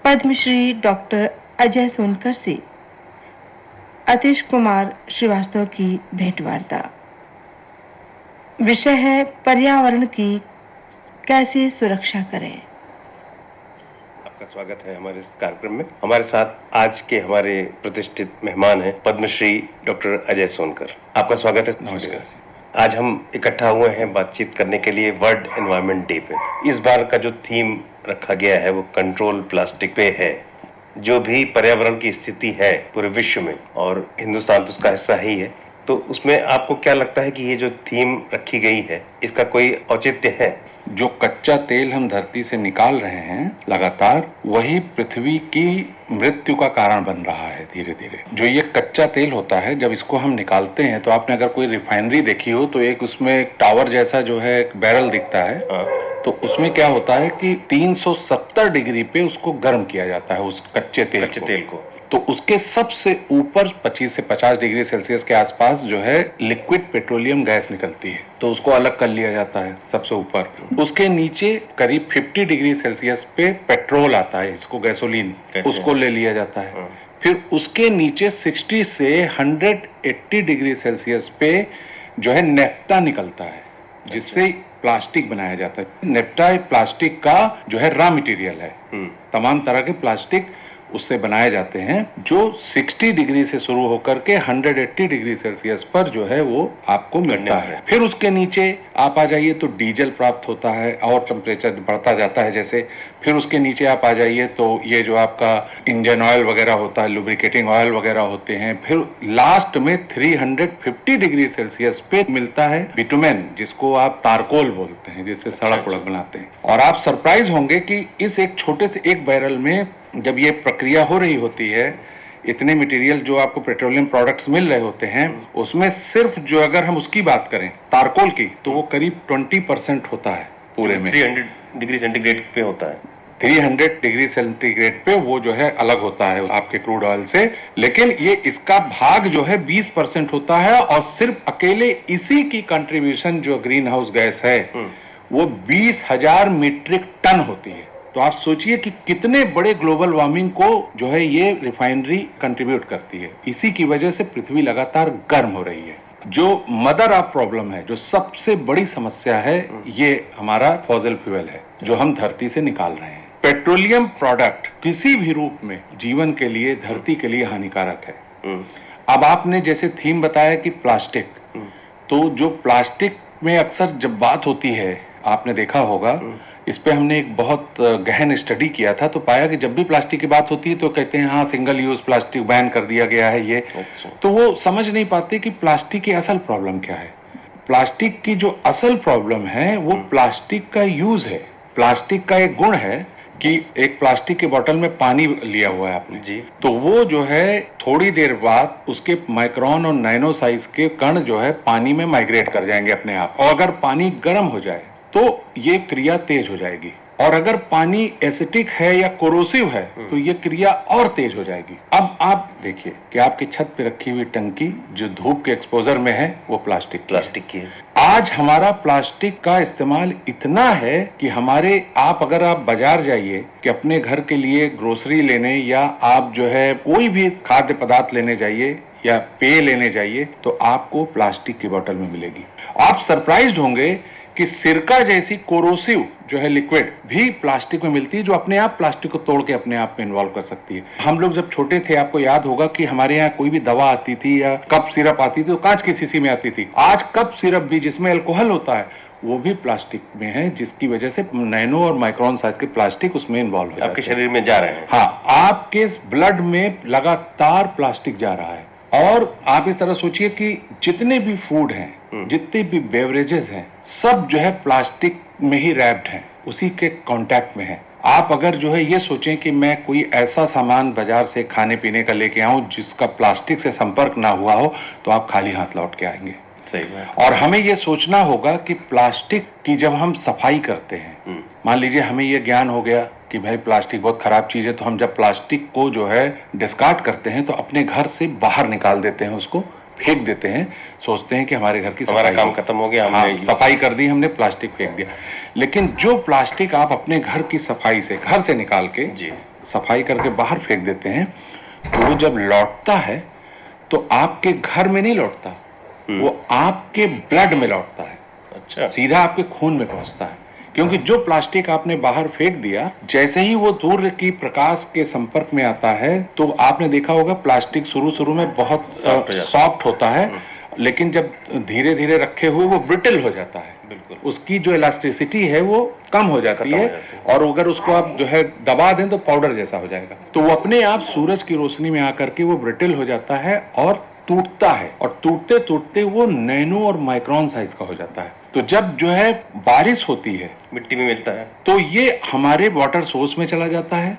Padmashri doctor Ajay Sonkar से अतीश कुमार श्रीवास्तव की भेंटवार्ता। विषय है पर्यावरण की कैसे सुरक्षा करें। आपका स्वागत है हमारे इस कार्यक्रम में। हमारे साथ आज के हमारे प्रतिष्ठित मेहमान हैं पद्मश्री डॉक्टर अजय सोनकर। आपका स्वागत है। नमस्कार। आज हम इकट्ठा हुए हैं बातचीत करने के लिए वर्ल्ड एनवायरनमेंट डे पे। इस बार का जो थीम रखा गया है वो कंट्रोल प्लास्टिक पे है। जो भी पर्यावरण की स्थिति है पूरे विश्व में, और हिंदुस्तान तो उसका हिस्सा ही है, तो उसमें आपको क्या लगता है कि ये जो थीम रखी गई है इसका कोई औचित्य है? जो कच्चा तेल हम धरती से निकाल रहे हैं लगातार, वही पृथ्वी की मृत्यु का कारण बन रहा है धीरे धीरे। जो ये कच्चा तेल होता है, जब इसको हम निकालते हैं तो आपने अगर कोई रिफाइनरी देखी हो तो एक उसमें एक टावर जैसा जो है एक बैरल दिखता है। तो उसमें क्या होता है कि 370 डिग्री पे उसको गर्म किया जाता है उस कच्चे तेल को। तो उसके सबसे ऊपर 25 से 50 डिग्री सेल्सियस के आसपास जो है लिक्विड पेट्रोलियम गैस निकलती है, तो उसको अलग कर लिया जाता है सबसे ऊपर। उसके नीचे करीब 50 डिग्री सेल्सियस पे पेट्रोल आता है, इसको गैसोलीन, उसको ले लिया जाता है। फिर उसके नीचे 60 से 180 डिग्री सेल्सियस पे जो है नेफ्था निकलता है, जिससे प्लास्टिक बनाया जाता है। नेफ्था प्लास्टिक का जो है रॉ मटेरियल है। तमाम तरह के प्लास्टिक उससे बनाए जाते हैं, जो 60 डिग्री से शुरू होकर के 180 डिग्री सेल्सियस पर जो है वो आपको मिलता है। फिर उसके नीचे आप आ जाइए तो डीजल प्राप्त होता है और टेम्परेचर बढ़ता जाता है जैसे। फिर उसके नीचे आप आ जाइए तो ये जो आपका इंजन ऑयल वगैरह होता है, लुब्रिकेटिंग ऑयल वगैरह होते हैं। फिर लास्ट में 350 डिग्री सेल्सियस पे मिलता है बिटुमेन, जिसको आप तारकोल बोलते हैं, जिससे सड़क उड़क बनाते हैं। और आप सरप्राइज होंगे कि इस एक छोटे से एक बैरल में जब ये प्रक्रिया हो रही होती है, इतने मटेरियल जो आपको पेट्रोलियम प्रोडक्ट्स मिल रहे होते हैं, उसमें सिर्फ जो अगर हम उसकी बात करें तारकोल की, तो वो करीब 20% होता है पूरे में। 300 डिग्री सेंटीग्रेड पे होता है। 300 डिग्री सेंटीग्रेड पे वो जो है अलग होता है आपके क्रूड ऑयल से। लेकिन ये इसका भाग जो है 20% होता है, और सिर्फ अकेले इसी की कंट्रीब्यूशन जो ग्रीन हाउस गैस है वो 20,000 मीट्रिक टन होती है। तो आप सोचिए कि कितने बड़े ग्लोबल वार्मिंग को जो है ये रिफाइनरी कंट्रीब्यूट करती है। इसी की वजह से पृथ्वी लगातार गर्म हो रही है। जो मदर ऑफ प्रॉब्लम है, जो सबसे बड़ी समस्या है, ये हमारा फॉसिल फ्यूल है जो हम धरती से निकाल रहे हैं। पेट्रोलियम प्रोडक्ट किसी भी रूप में जीवन के लिए, धरती के लिए हानिकारक है। अब आपने जैसे थीम बताया कि प्लास्टिक, तो जो प्लास्टिक में अक्सर जब बात होती है, आपने देखा होगा, इस पे हमने एक बहुत गहन स्टडी किया था, तो पाया कि जब भी प्लास्टिक की बात होती है तो कहते हैं हाँ सिंगल यूज प्लास्टिक बैन कर दिया गया है ये। तो वो समझ नहीं पाते कि प्लास्टिक की असल प्रॉब्लम क्या है। प्लास्टिक की जो असल प्रॉब्लम है वो प्लास्टिक का यूज है। प्लास्टिक का एक गुण है कि एक प्लास्टिक के बोतल में पानी लिया हुआ है आपने जी, तो वो जो है थोड़ी देर बाद उसके माइक्रोन और नैनो साइज के कण जो है पानी में माइग्रेट कर जाएंगे अपने आप। और अगर पानी गर्म हो जाए तो ये क्रिया तेज हो जाएगी, और अगर पानी एसिटिक है या कोरोसिव है तो ये क्रिया और तेज हो जाएगी। अब आप देखिए कि आपकी छत पे रखी हुई टंकी जो धूप के एक्सपोजर में है वो प्लास्टिक की है। आज हमारा प्लास्टिक का इस्तेमाल इतना है कि आप अगर आप बाजार जाइए कि अपने घर के लिए ग्रोसरी लेने, या आप जो है कोई भी खाद्य पदार्थ लेने जाइए या पेय लेने जाइए, तो आपको प्लास्टिक की बोतल में मिलेगी। आप सरप्राइज्ड होंगे कि सिरका जैसी कोरोसिव जो है लिक्विड भी प्लास्टिक में मिलती है, जो अपने आप प्लास्टिक को तोड़ के अपने आप में इन्वॉल्व कर सकती है। हम लोग जब छोटे थे, आपको याद होगा कि हमारे यहाँ कोई भी दवा आती थी या कप सिरप आती थी तो कांच की शीशी में आती थी। आज कप सिरप भी जिसमें अल्कोहल होता है वो भी प्लास्टिक में है, जिसकी वजह से नैनो और माइक्रोन साइज के प्लास्टिक उसमें इन्वॉल्व हो आपके शरीर में जा रहे हैं। हाँ, आपके ब्लड में लगातार प्लास्टिक जा रहा है। और आप इस तरह सोचिए कि जितने भी फूड हैं, जितने भी बेवरेजेस हैं, सब जो है प्लास्टिक में ही रैप्ड हैं, उसी के कांटेक्ट में है। आप अगर जो है ये सोचें कि मैं कोई ऐसा सामान बाजार से खाने पीने का लेके आऊं जिसका प्लास्टिक से संपर्क ना हुआ हो, तो आप खाली हाथ लौट के आएंगे। सही बात। और हमें ये सोचना होगा कि प्लास्टिक की जब हम सफाई करते हैं, मान लीजिए हमें ये ज्ञान हो गया कि भाई प्लास्टिक बहुत खराब चीज है, तो हम जब प्लास्टिक को जो है डिस्कार्ड करते हैं तो अपने घर से बाहर निकाल देते हैं, उसको फेंक देते हैं, सोचते हैं कि हमारे घर की हमारा काम खत्म हो गया, हमने सफाई कर दी, हमने प्लास्टिक फेंक दिया। लेकिन जो प्लास्टिक आप अपने घर की सफाई से, घर से निकाल के सफाई करके बाहर फेंक देते हैं तो वो जब लौटता है तो आपके घर में नहीं लौटता, वो आपके ब्लड में लौटता है। अच्छा, सीधा आपके खून में पहुंचता है, क्योंकि जो प्लास्टिक आपने बाहर फेंक दिया, जैसे ही वो सूर्य की प्रकाश के संपर्क में आता है तो आपने देखा होगा प्लास्टिक शुरू में बहुत सॉफ्ट होता है, लेकिन जब धीरे धीरे रखे हुए वो ब्रिटल हो जाता है। बिल्कुल, उसकी जो इलास्टिसिटी है वो कम हो जाती है, और अगर उसको आप जो है दबा दें तो पाउडर जैसा हो जाएगा। तो वो अपने आप सूरज की रोशनी में आकर के वो ब्रिटल हो जाता है और टूटता है, और टूटते टूटते वो नैनो और माइक्रोन साइज का हो जाता है। तो जब जो है बारिश होती है, मिट्टी में मिलता है, तो ये हमारे वाटर सोर्स में चला जाता है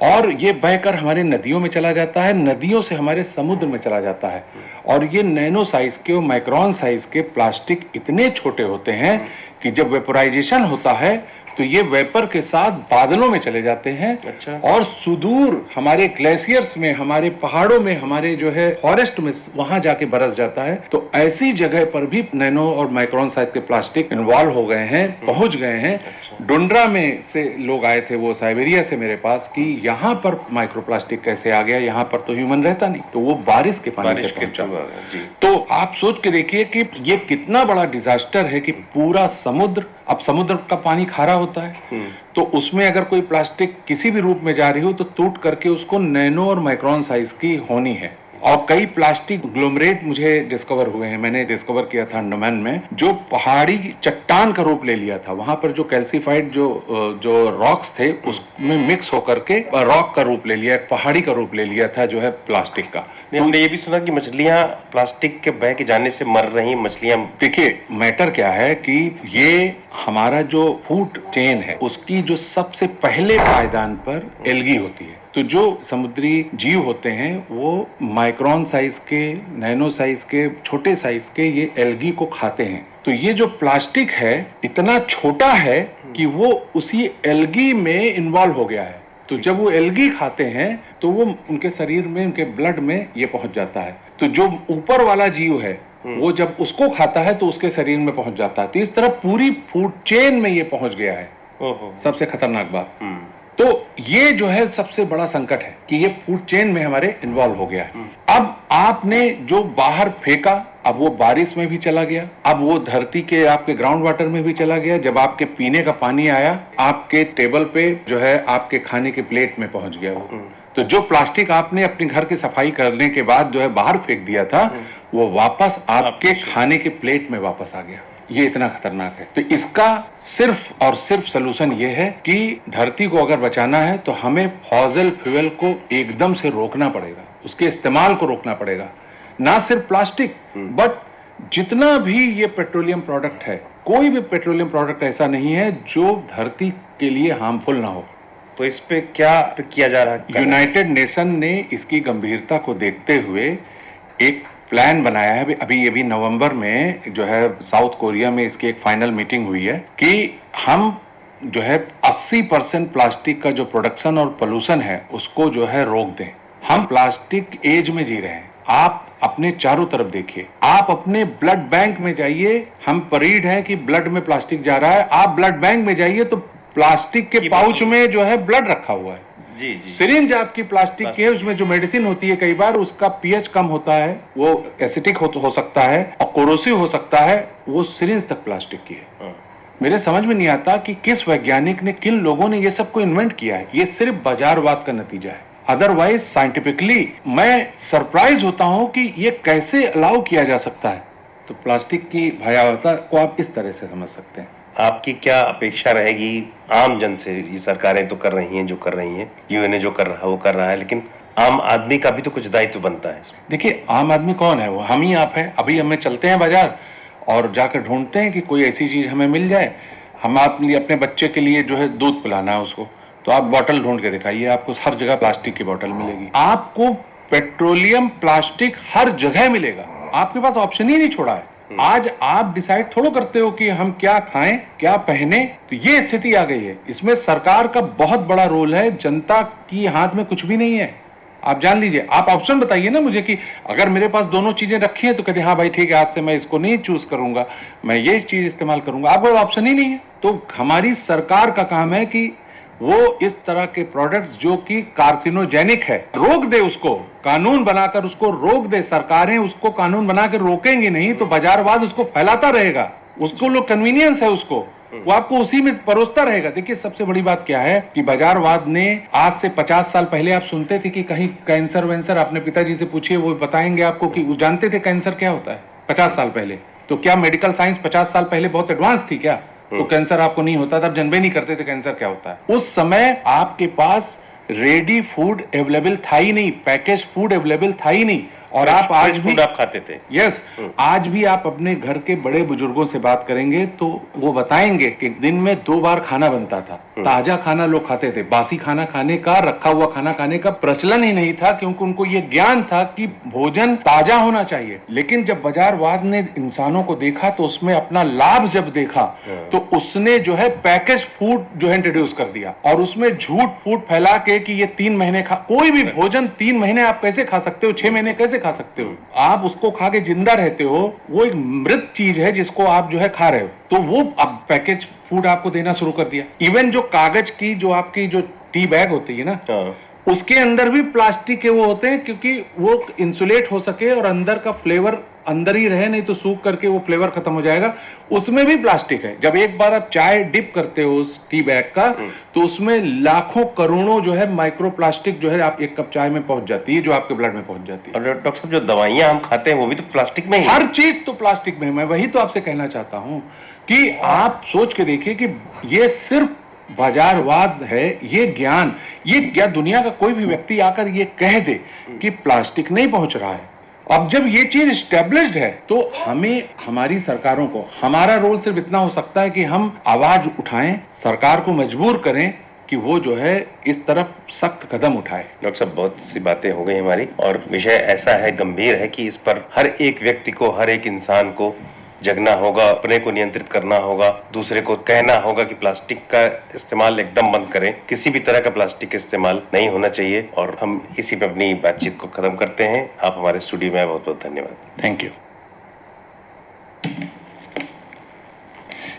और ये बहकर हमारे नदियों में चला जाता है, नदियों से हमारे समुद्र में चला जाता है। और ये नैनो साइज के और माइक्रोन साइज के प्लास्टिक इतने छोटे होते हैं कि जब वेपोराइजेशन होता है तो ये वेपर के साथ बादलों में चले जाते हैं। अच्छा। और सुदूर हमारे ग्लेशियर्स में, हमारे पहाड़ों में, हमारे जो है फॉरेस्ट में, वहां जाके बरस जाता है। तो ऐसी जगह पर भी नैनो और माइक्रोन साइज के प्लास्टिक इन्वॉल्व हो गए हैं, पहुंच गए हैं। डुंड्रा में से लोग आए थे, वो साइबेरिया से मेरे पास, कि यहाँ पर माइक्रोप्लास्टिक कैसे आ गया, यहाँ पर तो ह्यूमन रहता नहीं। तो वो बारिश के पानी से पहुंचा। तो आप सोच के देखिए कि ये कितना बड़ा डिजास्टर है कि पूरा समुद्र, अब समुद्र का पानी खारा होता है, तो उसमें अगर कोई प्लास्टिक किसी भी रूप में जा रही हो तो टूट करके उसको नैनो और माइक्रोन साइज की होनी है। और कई प्लास्टिक ग्लोमरेट मुझे डिस्कवर हुए हैं, मैंने डिस्कवर किया था अंडमान में, जो पहाड़ी चट्टान का रूप ले लिया था। वहां पर जो कैल्सीफाइड जो रॉक्स थे उसमें मिक्स होकर के रॉक का रूप ले लिया, पहाड़ी का रूप ले लिया था जो है प्लास्टिक का। हमने ये भी सुना कि मछलियां प्लास्टिक के बह के जाने से मर रही मछलियां। देखिए मैटर क्या है कि ये हमारा जो फूड चेन है उसकी जो सबसे पहले पायदान पर एल्गी होती है। तो जो समुद्री जीव होते हैं वो माइक्रोन साइज के, नैनो साइज के, छोटे साइज के ये एल्गी को खाते हैं। तो ये जो प्लास्टिक है इतना छोटा है कि वो उसी एल्गी में इन्वॉल्व हो गया है। तो जब वो एल्गी खाते हैं तो वो उनके शरीर में, उनके ब्लड में ये पहुंच जाता है। तो जो ऊपर वाला जीव है वो जब उसको खाता है तो उसके शरीर में पहुंच जाता है। तो इस तरह पूरी फूड चेन में ये पहुंच गया है। सबसे खतरनाक बात। तो ये जो है सबसे बड़ा संकट है कि ये फूड चेन में हमारे इन्वॉल्व हो गया है। अब आपने जो बाहर फेंका, अब वो बारिश में भी चला गया, अब वो धरती के आपके ग्राउंड वाटर में भी चला गया। जब आपके पीने का पानी आया, आपके टेबल पे जो है आपके खाने के प्लेट में पहुंच गया वो। तो जो प्लास्टिक आपने अपने घर की सफाई करने के बाद जो है बाहर फेंक दिया था, वो वापस आपके खाने के प्लेट में वापस आ गया। ये इतना खतरनाक है। तो इसका सिर्फ और सिर्फ सलूशन ये है कि धरती को अगर बचाना है तो हमें फॉसिल फ्यूल को एकदम से रोकना पड़ेगा, उसके इस्तेमाल को रोकना पड़ेगा। ना सिर्फ प्लास्टिक बट जितना भी ये पेट्रोलियम प्रोडक्ट है, कोई भी पेट्रोलियम प्रोडक्ट ऐसा नहीं है जो धरती के लिए हार्मफुल ना हो। तो इस पे क्या किया जा रहा है? यूनाइटेड नेशन ने इसकी गंभीरता को देखते हुए एक प्लान बनाया है। अभी नवंबर में जो है साउथ कोरिया में इसकी एक फाइनल मीटिंग हुई है कि हम जो है 80% प्लास्टिक का जो प्रोडक्शन और पोल्यूशन है उसको जो है रोक दें। हम प्लास्टिक एज में जी रहे हैं। आप अपने चारों तरफ देखिए, आप अपने ब्लड बैंक में जाइए, हम परीड हैं कि ब्लड में प्लास्टिक जा रहा है। आप ब्लड बैंक में जाइए तो प्लास्टिक के पाउच में जो है ब्लड रखा हुआ है। जी। सिरिंज आपकी प्लास्टिक की है, उसमें जो मेडिसिन होती है कई बार उसका पीएच कम होता है, वो एसिडिक हो सकता है और कोरोसिव हो सकता है, वो सिरिंज तक प्लास्टिक की है। मेरे समझ में नहीं आता कि किस वैज्ञानिक ने, किन लोगों ने ये सबको इन्वेंट किया है। ये सिर्फ बाजारवाद का नतीजा है। अदरवाइज साइंटिफिकली मैं सरप्राइज होता हूं कि ये कैसे अलाउ किया जा सकता है। तो प्लास्टिक की भयावहता को आप इस तरह से समझ सकते हैं। आपकी क्या अपेक्षा रहेगी आम जन से? ये सरकारें तो कर रही हैं जो कर रही हैं, यूएनए जो कर रहा है वो कर रहा है, लेकिन आम आदमी का भी तो कुछ दायित्व बनता है। देखिए आम आदमी कौन है? वो हम ही आप हैं। अभी हमें चलते हैं बाजार और जाकर ढूंढते हैं कि कोई ऐसी चीज हमें मिल जाए। हम अपने बच्चे के लिए जो है दूध पिलाना है उसको, तो आप बोतल ढूंढ के दिखाइए, आपको हर जगह प्लास्टिक की बोतल मिलेगी। आपको पेट्रोलियम प्लास्टिक हर जगह मिलेगा, आपके पास ऑप्शन ही नहीं छोड़ा है। आज आप डिसाइड थोड़ा करते हो कि हम क्या खाएं, क्या पहने। तो ये स्थिति आ गई है। इसमें सरकार का बहुत बड़ा रोल है, जनता की हाथ में कुछ भी नहीं है। आप जान लीजिए, आप ऑप्शन बताइए ना मुझे कि अगर मेरे पास दोनों चीजें रखी हैं तो कहते हाँ भाई ठीक है, आज से मैं इसको नहीं चूज करूंगा, मैं ये चीज इस्तेमाल करूंगा। आपको ऑप्शन ही नहीं है। तो हमारी सरकार का काम है कि वो इस तरह के प्रोडक्ट्स जो कि कार्सिनोजेनिक है रोक दे, उसको कानून बनाकर उसको रोक दे। सरकारें उसको कानून बनाकर रोकेंगी नहीं तो बाजारवाद उसको फैलाता रहेगा, उसको लोग कन्वीनियंस है उसको, वो आपको उसी में परोसता रहेगा। देखिए सबसे बड़ी बात क्या है कि बाजारवाद ने आज से 50 साल पहले आप सुनते थे कि कहीं कैंसर वैंसर, अपने पिताजी से पूछिए वो बताएंगे आपको कि वो जानते थे कैंसर क्या होता है 50 साल पहले। तो क्या मेडिकल साइंस 50 साल पहले बहुत एडवांस थी क्या? तो कैंसर आपको नहीं होता था, आप जानबे नहीं करते थे कैंसर क्या होता है। उस समय आपके पास रेडी फूड अवेलेबल था ही नहीं, पैकेज फूड अवेलेबल था ही नहीं। और आप आज भी आप खाते थे। यस, आज भी आप अपने घर के बड़े बुजुर्गों से बात करेंगे तो वो बताएंगे कि दिन में 2 बार खाना बनता था, ताजा खाना लोग खाते थे। बासी खाना खाने का, रखा हुआ खाना खाने का प्रचलन ही नहीं था, क्योंकि उनको ये ज्ञान था कि भोजन ताजा होना चाहिए। लेकिन जब बाजारवाद ने इंसानों को देखा तो उसमें अपना लाभ जब देखा तो उसने जो है पैकेज फूड जो है इंट्रोड्यूस कर दिया, और उसमें झूठ फूड फैला के कि ये 3 महीने कोई भी भोजन 3 महीने आप कैसे खा सकते हो, 6 महीने कैसे खा सकते हो? आप उसको खा के जिंदा रहते हो, वो एक मृत चीज है जिसको आप जो है खा रहे हो। तो वो अब पैकेज फूड आपको देना शुरू कर दिया। इवन जो कागज की जो आपकी जो टी बैग होती है ना, उसके अंदर भी प्लास्टिक के वो होते हैं, क्योंकि वो इंसुलेट हो सके और अंदर का फ्लेवर अंदर ही रहे, नहीं तो सूख करके वो फ्लेवर खत्म हो जाएगा। उसमें भी प्लास्टिक है। जब एक बार आप चाय डिप करते हो उस टी बैग का, तो उसमें लाखों करोड़ों जो है माइक्रो प्लास्टिक जो है आप एक कप चाय में पहुंच जाती है, जो आपके ब्लड में पहुंच जाती है। और डॉक्टर साहब जो दवाइयां हम खाते हैं वो भी तो प्लास्टिक में ही, हर चीज तो प्लास्टिक में। मैं वही तो आपसे कहना चाहता हूं कि आप सोच के देखिए कि ये सिर्फ बाजारवाद है, ये ज्ञान, ये क्या दुनिया का कोई भी व्यक्ति आकर ये कह दे कि प्लास्टिक नहीं पहुंच रहा है। अब जब ये चीज स्टेब्लिश्ड है तो हमें, हमारी सरकारों को, हमारा रोल सिर्फ इतना हो सकता है कि हम आवाज उठाएं, सरकार को मजबूर करें कि वो जो है इस तरफ सख्त कदम उठाए। डॉक्टर साहब बहुत सी बातें हो गई हमारी, और विषय ऐसा है, गंभीर है कि इस पर हर एक व्यक्ति को, हर एक इंसान को जगना होगा, अपने को नियंत्रित करना होगा, दूसरे को कहना होगा कि प्लास्टिक का इस्तेमाल एकदम बंद करें, किसी भी तरह का प्लास्टिक इस्तेमाल नहीं होना चाहिए। और हम इसी पे अपनी बातचीत को खत्म करते हैं। आप हमारे स्टूडियो में आए, बहुत बहुत धन्यवाद। Thank you.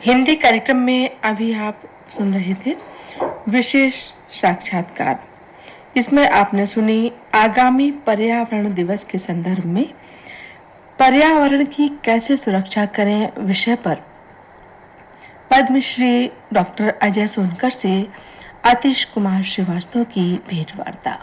हिंदी कार्यक्रम में अभी आप सुन रहे थे विशेष साक्षात्कार। इसमें आपने सुनी आगामी पर्यावरण दिवस के संदर्भ में पर्यावरण की कैसे सुरक्षा करें विषय पर पद्मश्री डॉक्टर अजय सोनकर से आतिश कुमार श्रीवास्तव की भेंटवार्ता।